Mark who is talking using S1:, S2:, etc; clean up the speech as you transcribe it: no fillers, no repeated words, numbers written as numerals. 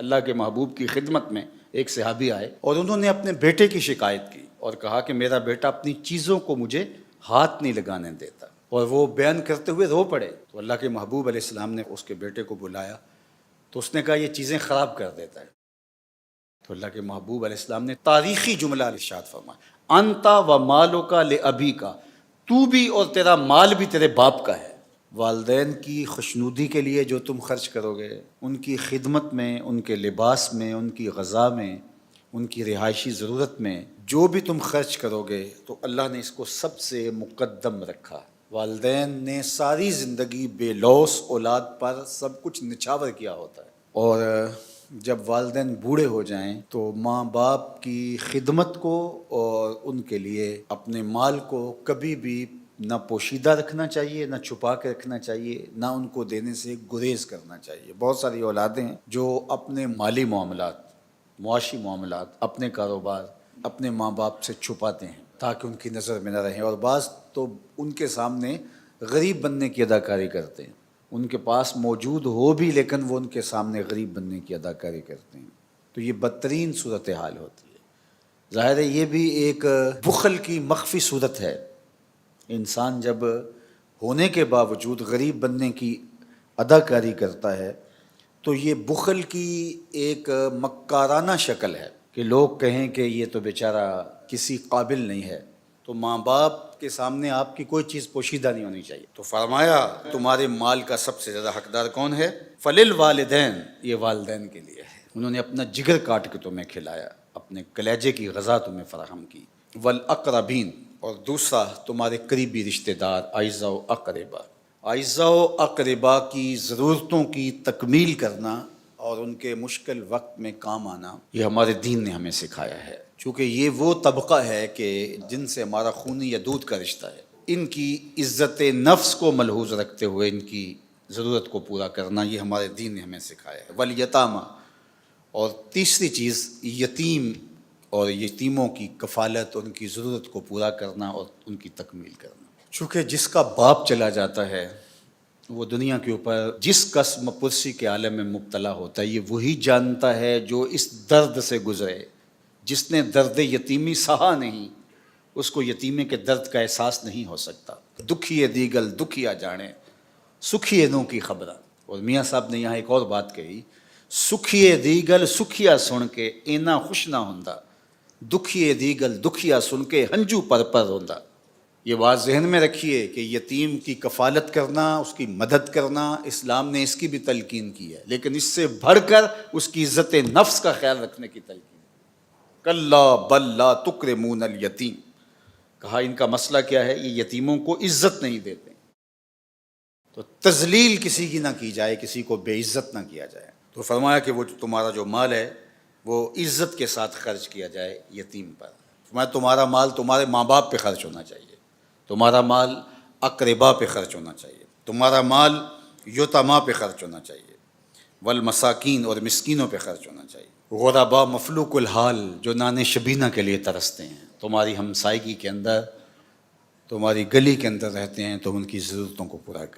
S1: اللہ کے محبوب کی خدمت میں ایک صحابی آئے اور انہوں نے اپنے بیٹے کی شکایت کی اور کہا کہ میرا بیٹا اپنی چیزوں کو مجھے ہاتھ نہیں لگانے دیتا، اور وہ بیان کرتے ہوئے رو پڑے۔ تو اللہ کے محبوب علیہ السلام نے اس کے بیٹے کو بلایا تو اس نے کہا یہ چیزیں خراب کر دیتا ہے۔ تو اللہ کے محبوب علیہ السلام نے تاریخی جملہ ارشاد فرمایا، انت و مالک لابیک، تو بھی اور تیرا مال بھی تیرے باپ کا ہے۔ والدین کی خوشنودی کے لیے جو تم خرچ کرو گے، ان کی خدمت میں، ان کے لباس میں، ان کی غذا میں، ان کی رہائشی ضرورت میں جو بھی تم خرچ کرو گے تو اللہ نے اس کو سب سے مقدم رکھا۔ والدین نے ساری زندگی بے لوث اولاد پر سب کچھ نچھاور کیا ہوتا ہے، اور جب والدین بوڑھے ہو جائیں تو ماں باپ کی خدمت کو اور ان کے لیے اپنے مال کو کبھی بھی نہ پوشیدہ رکھنا چاہیے، نہ چھپا کے رکھنا چاہیے، نہ ان کو دینے سے گریز کرنا چاہیے۔ بہت ساری اولادیں ہیں جو اپنے مالی معاملات، معاشی معاملات، اپنے کاروبار اپنے ماں باپ سے چھپاتے ہیں تاکہ ان کی نظر میں نہ رہیں، اور بعض تو ان کے سامنے غریب بننے کی اداکاری کرتے ہیں، ان کے پاس موجود ہو بھی لیکن وہ ان کے سامنے غریب بننے کی اداکاری کرتے ہیں۔ تو یہ بدترین صورتحال ہوتی ہے۔ ظاہر ہے یہ بھی ایک بخل کی مخفی صورت ہے۔ انسان جب ہونے کے باوجود غریب بننے کی اداکاری کرتا ہے تو یہ بخل کی ایک مکارانہ شکل ہے کہ لوگ کہیں کہ یہ تو بیچارہ کسی قابل نہیں ہے، تو ماں باپ کے سامنے آپ کی کوئی چیز پوشیدہ نہیں ہونی چاہیے۔ تو فرمایا تمہارے مال کا سب سے زیادہ حقدار کون ہے؟ فللوالدین، یہ والدین کے لیے ہے، انہوں نے اپنا جگر کاٹ کے تمہیں کھلایا، اپنے کلیجے کی غذا تمہیں فراہم کی۔ والاقربین، اور دوسرا تمہارے قریبی رشتہ دار، اعزاء و اقربا، اعزاء و اقربا کی ضرورتوں کی تکمیل کرنا اور ان کے مشکل وقت میں کام آنا، یہ ہمارے دین نے ہمیں سکھایا ہے، چونکہ یہ وہ طبقہ ہے کہ جن سے ہمارا خونی یا دودھ کا رشتہ ہے۔ ان کی عزت نفس کو ملحوظ رکھتے ہوئے ان کی ضرورت کو پورا کرنا، یہ ہمارے دین نے ہمیں سکھایا ہے۔ والیتامى، اور تیسری چیز یتیم اور یتیموں کی کفالت، ان کی ضرورت کو پورا کرنا اور ان کی تکمیل کرنا۔ چونکہ جس کا باپ چلا جاتا ہے وہ دنیا کے اوپر جس قسم پرسی کے عالم میں مبتلا ہوتا ہے، یہ وہی جانتا ہے جو اس درد سے گزرے۔ جس نے درد یتیمی سہا نہیں، اس کو یتیمے کے درد کا احساس نہیں ہو سکتا۔ دکھیے دیگل دکھیا جانے، سکھیے نوں کی خبراں۔ اور میاں صاحب نے یہاں ایک اور بات کہی، سکھیے دیگل سکھیا سن کے اینا خوش نہ ہوندا، دکھیے دیگل دکھیا سن کے ہنجو پر پر ہوندا۔ یہ بات ذہن میں رکھیے کہ یتیم کی کفالت کرنا، اس کی مدد کرنا، اسلام نے اس کی بھی تلقین کی ہے، لیکن اس سے بڑھ کر اس کی عزت نفس کا خیال رکھنے کی تلقین۔ کلا بل لا تکرمون الیتیم، کہا ان کا مسئلہ کیا ہے، یہ یتیموں کو عزت نہیں دیتے۔ تو تذلیل کسی کی نہ کی جائے، کسی کو بے عزت نہ کیا جائے۔ تو فرمایا کہ وہ تمہارا جو مال ہے وہ عزت کے ساتھ خرچ کیا جائے یتیم پر۔ فرمایا تمہارا مال تمہارے ماں باپ پہ خرچ ہونا چاہیے، تمہارا مال اقربا پہ خرچ ہونا چاہیے، تمہارا مال یتامى پہ خرچ ہونا چاہیے، والمساکین، اور مسکینوں پہ خرچ ہونا چاہیے۔ غربا مفلوق الحال، جو نان شبینہ کے لیے ترستے ہیں، تمہاری ہمسائیگی کے اندر، تمہاری گلی کے اندر رہتے ہیں، تو ان کی ضرورتوں کو پورا کریں۔